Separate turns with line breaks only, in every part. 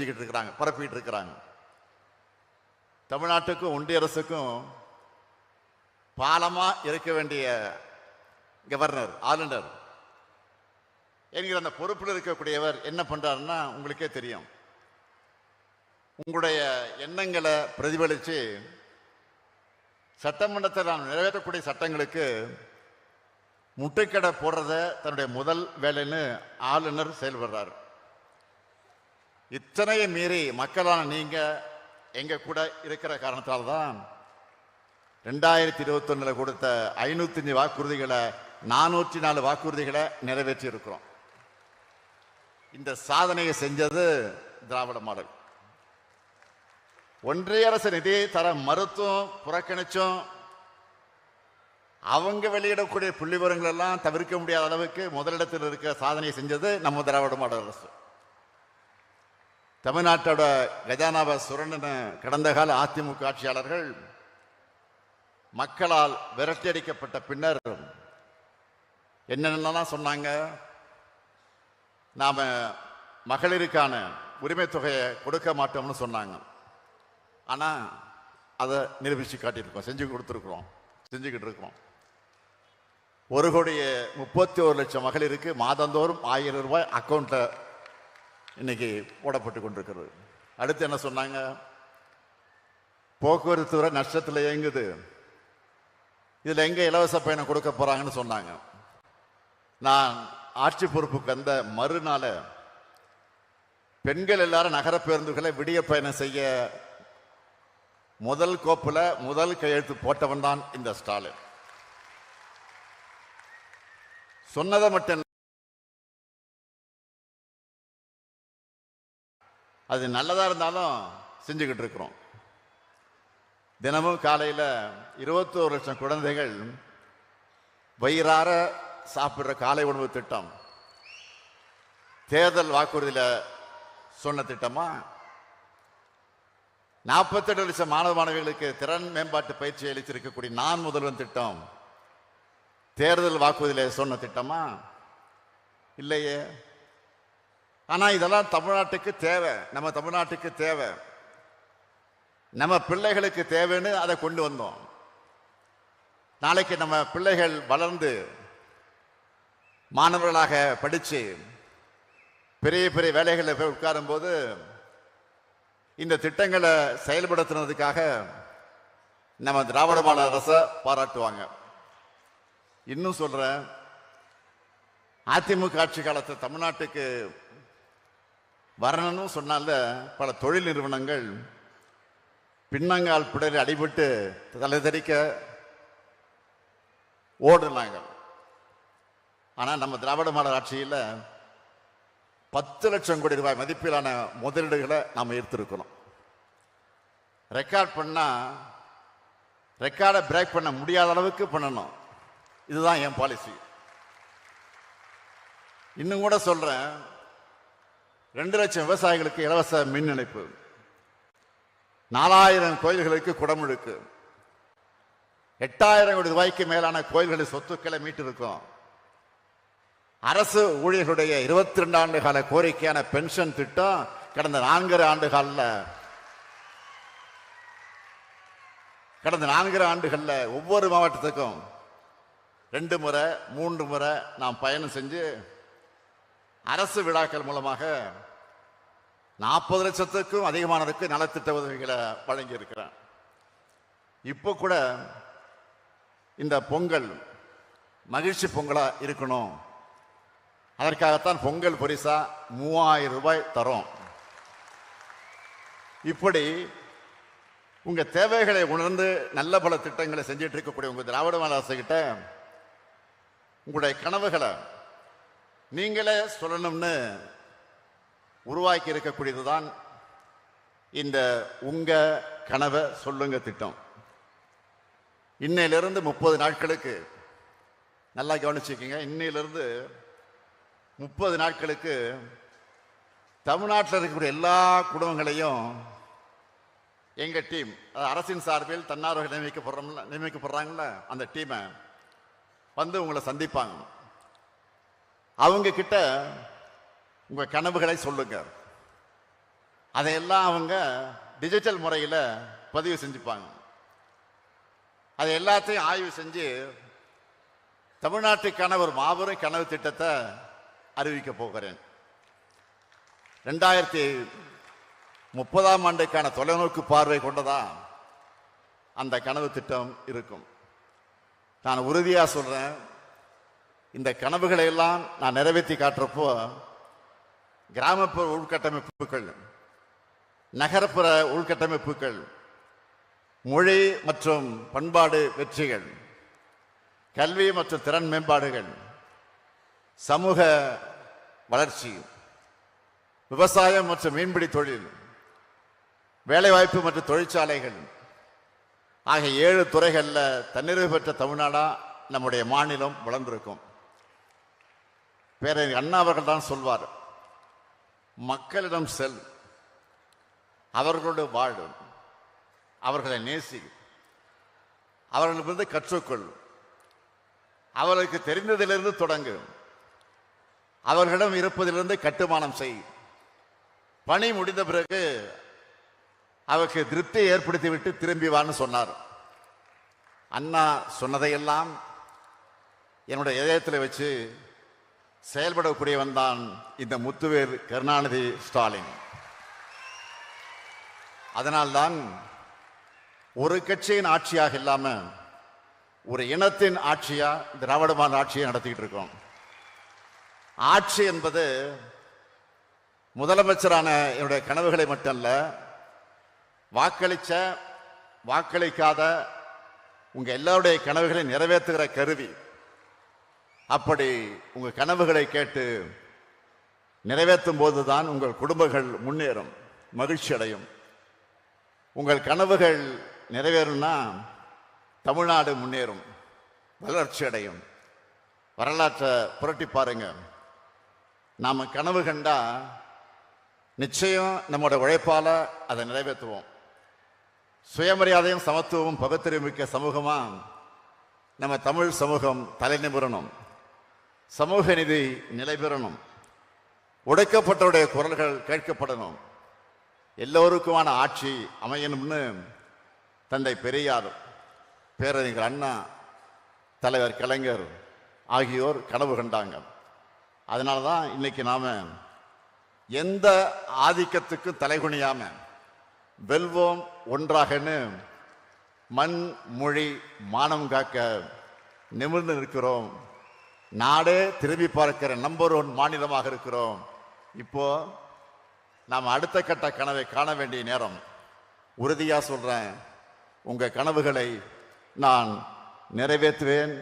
இருக்கிறாங்க, பரப்பிட்டு இருக்கிறாங்க. தமிழ்நாட்டுக்கும் ஒன்றிய அரசுக்கும் பாலமா இருக்க வேண்டிய கவர்னர், ஆளுநர் என்கிற அந்த பொறுப்பில் இருக்கக்கூடியவர் என்ன பண்றாருன்னா உங்களுக்கே தெரியும். உங்களுடைய எண்ணங்களை பிரதிபலித்து சட்டமன்றத்தில் நான் நிறைவேற்றக்கூடிய சட்டங்களுக்கு முட்டுக்கடை போடுறத தன்னுடைய முதல் வேலைன்னு ஆளுநர் செயல்படுறார். இத்தனையை மீறி மக்களான நீங்க எங்க கூட இருக்கிற காரணத்தால் தான் 2021 கொடுத்த 505 வாக்குறுதிகளை 404 வாக்குறுதிகளை நிறைவேற்றி இருக்கிறோம். இந்த சாதனையை செஞ்சது திராவிட மாடல். ஒன்றிய அரசு நிதியை தர மறுத்தும் புறக்கணிச்சும் அவங்க வெளியிடக்கூடிய புள்ளிவிவரங்கள் எல்லாம் தவிர்க்க முடியாத அளவுக்கு முதலிடத்தில் இருக்க சாதனை செஞ்சது நம்ம திராவிட மாடல் அரசு. தமிழ்நாட்டோட கஜானாவை சுரண்டின கடந்த கால அதிமுக ஆட்சியாளர்கள் மக்களால் விரட்டியடிக்கப்பட்ட பின்னர் என்னென்னலாம் சொன்னாங்க. நாம மகளிருக்கான உரிமை தொகையை கொடுக்க மாட்டோம்னு சொன்னாங்க. ஆனா அதை நிரூபிச்சு காட்டியிருக்கோம், செஞ்சு கொடுத்துருக்குறோம், செஞ்சுக்கிட்டு இருக்கிறோம். 1,31,00,000 மகளிருக்கு மாதந்தோறும் 1000 ரூபாய் அக்கௌண்ட்ல இன்னைக்கு போடப்பட்டு கொண்டிருக்கிறது. அடுத்து என்ன சொன்னாங்க? போக்குவரத்து துறை நஷ்டத்தில் இயங்குது, இதுல எங்க இலவச பயணம் கொடுக்க போறாங்கன்னு சொன்னாங்க. நான் ஆட்சி பொறுப்புக்கு வந்த மறுநாள பெண்கள் எல்லாரும் நகர பேருந்துகளை விடிய பயணம் செய்ய முதல் கோப்புல முதல் கையெழுத்து போட்டவன் தான் இந்த ஸ்டாலின். சொன்னதை மட்டும் அது நல்லதா இருந்தாலும் செஞ்சுக்கிட்டு இருக்கிறோம். தினமும் காலையில் 21 லட்சம் குழந்தைகள் வயிறார சாப்பிடுற காலை உணவு திட்டம் தேர்தல் வாக்குறுதியில சொன்ன திட்டமா? 48 லட்சம் மாணவ மாணவிகளுக்கு திறன் மேம்பாட்டு பயிற்சி அளித்திருக்கக்கூடிய நான் முதல்வன் திட்டம் தேர்தல் வாக்குறுதியில சொன்ன திட்டமா? இல்லையே. ஆனா இதெல்லாம் தமிழ்நாட்டுக்கு தேவை, நம்ம தமிழ்நாட்டுக்கு தேவை, நம்ம பிள்ளைகளுக்கு தேவைன்னு அதை கொண்டு வந்தோம். நாளைக்கு நம்ம பிள்ளைகள் வளர்ந்து மாணவர்களாக படிச்சு பெரிய பெரிய வேலைகளில் போய் உட்காரும் போது இந்த திட்டங்களை செயல்படுத்துறதுக்காக நம்ம திராவிட மாடல் அரசை பாராட்டுவாங்க. இன்னும் சொல்றேன், அதிமுக ஆட்சி காலத்தை தமிழ்நாட்டுக்கு வரணும்னு சொன்னால பல தொழில் நிறுவனங்கள் பின்னங்கால் பிடரில் அடிபட்டு தலை தெறிக்க ஓடுனாங்க. ஆனா நம்ம திராவிட மாடல் ஆட்சியில் 10 லட்சம் கோடி ரூபாய் மதிப்பிலான முதலீடுகளை நாம் ஈர்த்திருக்கிறோம். ரெக்கார்ட் பண்ணா ரெக்கார்டை பிரேக் பண்ண முடியாத அளவுக்கு பண்ணணும். இதுதான் என் பாலிசி. இன்னும் கூட சொல்றேன், 2 லட்சம் விவசாயிகளுக்கு இலவச மின் இணைப்பு, 4000 கோயில்களுக்கு குடமுழுக்கு, 8000 கோடி ரூபாய்க்கு மேலான கோயில்களின் சொத்துக்களை மீட்டிருக்கோம். அரசு ஊழியர்களுடைய 22 ஆண்டு கால கோரிக்கையான பென்ஷன் திட்டம் கடந்த 4 ஆண்டுகள்ல ஒவ்வொரு மாவட்டத்துக்கும் 2 முறை 3 முறை நாம் பயணம் செஞ்சு அரசு விழாக்கள் மூலமாக 40 லட்சத்துக்கும் அதிகமானதுக்கு நலத்திட்ட உதவிகளை வழங்கி இருக்கிறேன். இப்போ கூட இந்த பொங்கல் மகிழ்ச்சி பொங்கலா இருக்கணும், அதற்காகத்தான் பொங்கல் பரிசா 3000 ரூபாய் தரோம். இப்படி உங்க தேவைகளை உணர்ந்து நல்ல பல திட்டங்களை செஞ்சிட்டு இருக்கக்கூடிய உங்க திராவிட மாடல் அரசு கிட்ட உங்களுடைய கனவுகளை நீங்களே சொல்லணும்னு உருவாக்கி இருக்கக்கூடியதுதான் இந்த உங்க கனவை சொல்லுங்க திட்டம். இன்னையிலிருந்து 30 நாட்களுக்கு நல்லா கவனிச்சுக்கீங்க. இன்னையிலிருந்து 30 நாட்களுக்கு தமிழ்நாட்டில் இருக்கக்கூடிய எல்லா குடும்பங்களையும் எங்க டீம், அரசின் சார்பில் தன்னார்வர்கள் நியமிக்கப்படுறாங்கல்ல, அந்த டீமை வந்து உங்களை சந்திப்பாங்க. அவங்க கிட்ட உங்க கனவுகளை சொல்லுங்க. அதையெல்லாம் அவங்க டிஜிட்டல் முறையில் பதிவு செஞ்சுப்பாங்க. அதை எல்லாத்தையும் ஆய்வு செஞ்சு தமிழ்நாட்டுக்கான ஒரு மாபெரும் கனவு திட்டத்தை அறிவிக்க போகிறேன். 2030ஆம் ஆண்டுக்கான தொலைநோக்கு பார்வை கொண்டதா அந்த கனவு திட்டம் இருக்கும். நான் உறுதியா சொல்றேன், இந்த கனவுகளை எல்லாம் நான் நிறைவேற்றி காட்டுறப்போ கிராமப்புற உள்கட்டமைப்புகள், நகரப்புற உள்கட்டமைப்புகள், மொழி மற்றும் பண்பாடு வெற்றிகள், கல்வி மற்றும் திறன் மேம்பாடுகள், சமூக வளர்ச்சி, விவசாயம் மற்றும் மீன்பிடி தொழில், வேலைவாய்ப்பு மற்றும் தொழிற்சாலைகள் ஆகிய 7 துறைகளில் தன்னிறைவு பெற்ற தமிழ்நாடா நம்முடைய மாநிலம் வளர்ந்திருக்கும். பேரறிஞர் அண்ணா அவர்கள் தான் சொல்வார், மக்களிடம் செல், அவர்களோடு வாழு, அவர்களை நேசி, அவர்களிடமிருந்து கற்றுக்கொள், அவர்களுக்கு தெரிந்ததிலிருந்து தொடங்கு, அவர்களிடம் இருப்பதிலிருந்து கட்டுமானம் செய், பணி முடிந்த பிறகு அவருக்கு திருப்தியை ஏற்படுத்திவிட்டு திரும்பி வான்னு சொன்னார். அண்ணா சொன்னதையெல்லாம் என்னுடைய இதயத்தில் வச்சு செயல்படக்கூடியவன் தான் இந்த முத்துவேல் கருணாநிதி ஸ்டாலின். அதனால்தான் ஒரு கட்சியின் ஆட்சியாக இல்லாம ஒரு இனத்தின் ஆட்சியா திராவிட மாடல் ஆட்சியை நடத்திக்கிட்டு இருக்கோம். ஆட்சி என்பது முதலமைச்சரான என்னுடைய கனவுகளை மட்டுமல்ல, வாக்களிச்ச வாக்களிக்காத உங்க எல்லாருடைய கனவுகளை நிறைவேற்றுகிற கருவி. அப்படி உங்க கனவுகளை கேட்டு நிறைவேற்றும் போதுதான் உங்கள் குடும்பங்கள் முன்னேறும், மகிழ்ச்சி அடையும். உங்கள் கனவுகள் நிறைவேறும்னா தமிழ்நாடு முன்னேறும், வளர்ச்சி அடையும். வரலாற்றை புரட்டி பாருங்க. நாம கனவு கண்டா நிச்சயம் நம்மோட உழைப்பால அதை நிறைவேற்றுவோம். சுயமரியாதையும் சமத்துவமும் பகுத்தறிவு மிக்க சமூகமா நம்ம தமிழ் சமூகம் தலை நிமிரணும், சமூக நீதி நிலை பெறணும், ஒடுக்கப்பட்டவருடைய குரல்கள் கேட்கப்படணும், எல்லோருக்குமான ஆட்சி அமையணும்னு தந்தை பெரியார், பேரறிஞர் அண்ணா, தலைவர் கலைஞர் ஆகியோர் கனவு கண்டாங்க. அதனால தான் இன்னைக்கு நாம எந்த ஆதிக்கத்துக்கும் தலைகுனியாம வெல்வோம் ஒன்றாகன்னு மண் மொழி மானம் காக்க நிமிர்ந்து நிற்கிறோம். நாடே திரும்பி பார்க்கிற நம்பர் 1 மாநிலமாக இருக்கிறோம். இப்போ நாம் அடுத்த கட்ட கனவை காண வேண்டிய நேரம். உறுதியா சொல்றேன், உங்க கனவுகளை நான் நிறைவேற்றுவேன்.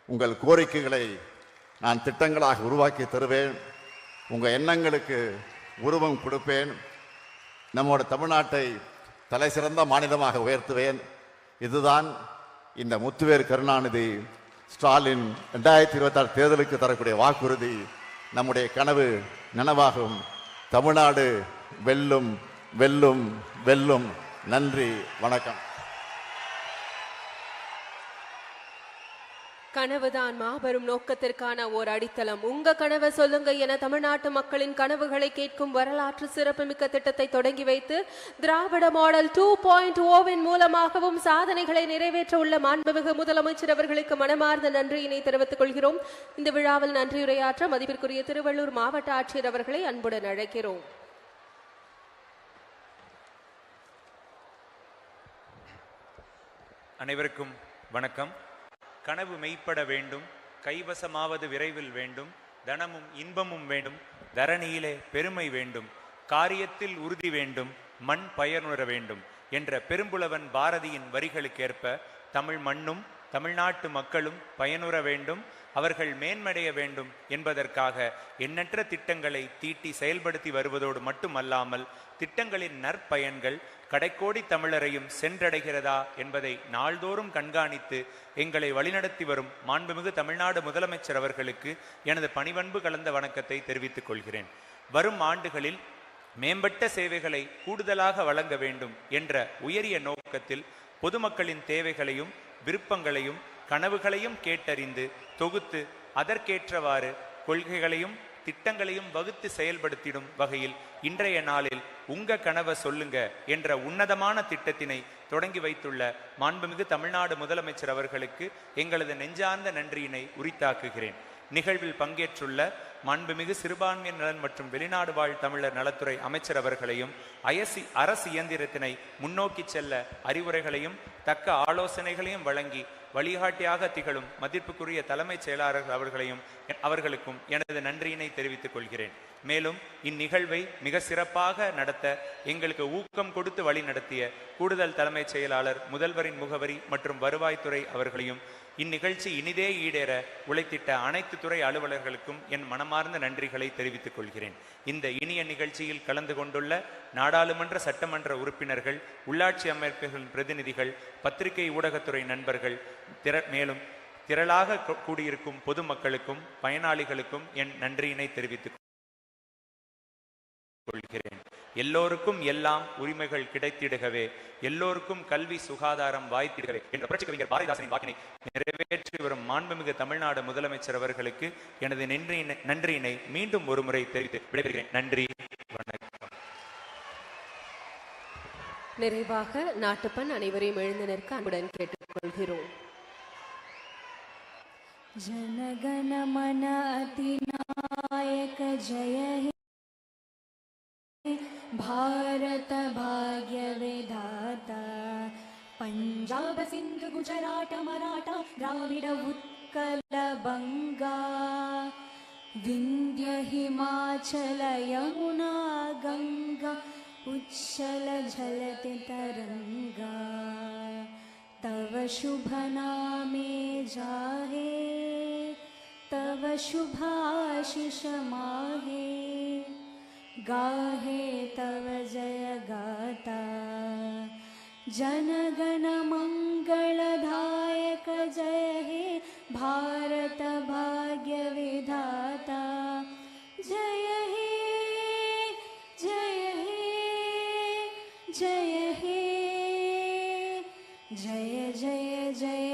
உங்கள் கோரிக்கைகளை நான் திட்டங்களாக உருவாக்கி தருவேன். உங்க எண்ணங்களுக்கு உருவம் கொடுப்பேன். நம்மோட தமிழ்நாட்டை தலை சிறந்த மாநிலமாக உயர்த்துவேன். இதுதான் இந்த முத்துவேல் கருணாநிதி ஸ்டாலின் 2026 தேர்தலுக்கு தரக்கூடிய வாக்குறுதி. நம்முடைய கனவு நனவாகும். தமிழ்நாடு வெல்லும், வெல்லும், வெல்லும். நன்றி, வணக்கம்.
கனவுதான் மாபெரும் நோக்கத்திற்கான ஓர் அடித்தளம். உங்க கனவை சொல்லுங்க என தமிழ்நாட்டு மக்களின் கனவுகளை கேட்கும் வரலாற்று சிறப்புமிக்க திட்டத்தை தொடங்கி வைத்து திராவிட மாடல் 2.0 மூலமாகவும் சாதனைகளை நிறைவேற்ற உள்ள மாண்புமிகு முதலமைச்சர் அவர்களுக்கு மனமார்ந்த நன்றியினை தெரிவித்துக் கொள்கிறோம். இந்த விழாவில் நன்றியுரையாற்ற மதிப்பிற்குரிய திருவள்ளூர் மாவட்ட ஆட்சியர் அவர்களை அன்புடன் அழைக்கிறோம்.
அனைவருக்கும் வணக்கம். கனவு மெய்ப்பட வேண்டும், கைவசமாவது விரைவில் வேண்டும், தனமும் இன்பமும் வேண்டும், தரணியிலே பெருமை வேண்டும், காரியத்தில் உறுதி வேண்டும், மண் பயனுற வேண்டும் என்ற பெரும்புலவன் பாரதியின் வரிகளுக்கேற்ப தமிழ் மண்ணும் தமிழ்நாட்டு மக்களும் பயனுற வேண்டும், அவர்கள் மேன்மடைய வேண்டும் என்பதற்காக எண்ணற்ற திட்டங்களை தீட்டி செயல்படுத்தி வருவதோடு மட்டுமல்லாமல் திட்டங்களின் நற்பயன்கள் கடைக்கோடி தமிழரையும் சென்றடைகிறதா என்பதை நாள்தோறும் கண்காணித்து எங்களை வழிநடத்தி வரும் மாண்புமிகு தமிழ்நாடு முதலமைச்சர் அவர்களுக்கு எனது பணிவன்பு கலந்த வணக்கத்தை தெரிவித்துக் கொள்கிறேன். வரும் ஆண்டுகளில் மேம்பட்ட சேவைகளை கூடுதலாக வழங்க வேண்டும் என்ற உயரிய நோக்கத்தில் பொதுமக்களின் தேவைகளையும் விருப்பங்களையும் கனவுகளையும் கேட்டறிந்து தொகுத்து அதற்கேற்றவாறு கொள்கைகளையும் திட்டங்களையும் வகுத்து செயல்படுத்திடும் வகையில் இன்றைய நாளில் உங்க கனவை சொல்லுங்க என்ற உன்னதமான திட்டத்தினை தொடங்கி வைத்துள்ள மாண்புமிகு தமிழ்நாடு முதலமைச்சர் அவர்களுக்கு எங்களது நெஞ்சார்ந்த நன்றியினை உரித்தாக்குகிறேன். நிகழ்வில் பங்கேற்றுள்ள மாண்புமிகு சிறுபான்மையினர் நலன் மற்றும் வெளிநாடு வாழ் தமிழர் நலத்துறை அமைச்சர் அவர்களையும் அரசு இயந்திரத்தினை முன்னோக்கி செல்ல அறிவுரைகளையும் தக்க ஆலோசனைகளையும் வழங்கி வழிகாட்டியாக திகழும் மதிப்புக்குரிய தலைமைச் செயலாளர்கள் அவர்களுக்கும் எனது நன்றியினை தெரிவித்துக் கொள்கிறேன். மேலும் இந்நிகழ்வை மிக சிறப்பாக நடத்த எங்களுக்கு ஊக்கம் கொடுத்து வழி நடத்திய கூடுதல் தலைமைச் செயலாளர், முதல்வரின் முகவரி மற்றும் வருவாய்த்துறை அவர்களையும் இந்நிகழ்ச்சி இனிதே ஈடேற உழைத்திட்ட அனைத்து துறை அலுவலர்களுக்கும் என் மனமார்ந்த நன்றிகளை தெரிவித்துக் கொள்கிறேன். இந்த இனிய நிகழ்ச்சியில் கலந்து கொண்டுள்ள நாடாளுமன்ற சட்டமன்ற உறுப்பினர்கள், உள்ளாட்சி அமைப்புகளின் பிரதிநிதிகள், பத்திரிகை ஊடகத்துறை நண்பர்கள், மேலும் திரளாக கூடியிருக்கும் பொதுமக்களுக்கும் பயனாளிகளுக்கும் என் நன்றியினை தெரிவித்துக் கொள்கிறேன். எல்லோருக்கும் எல்லாம் உரிமைகள் கிடைத்திடுகவே, எல்லோருக்கும் கல்வி சுகாதாரம் வாய்த்திடுகவே என்ற புரட்சி கவிஞர் பாரதிதாசனின் வாக்கினை நிறைவேற்றி வரும் மாண்புமிகு தமிழ்நாடு முதலமைச்சர் அவர்களுக்கு எனது நன்றியினை மீண்டும் ஒரு முறை தெரிவித்து விடைபெறுகிறேன். நன்றி, வணக்கம்.
நிறைவாக நாட்டுப்பண் அனைவரையும் எழுந்து நிற்க அன்புடன் கேட்டுக்கொள்கிறோம்.
जनगण मन अधिनायक जय हे भारत भाग्य विधाता पंजाब सिंध गुजरात मराठा द्राविड उत्कल बंगा विंध्य हिमाचल यमुना गंगा उच्छल झलते तरंगा तव शुभ नामे जाहे तव शुभाशिष माहे गाहे तव जय गाता जनगण मंगलदायक जय हे भारत भाग्य विधाता जय हे जय हे जय हे जय जय जय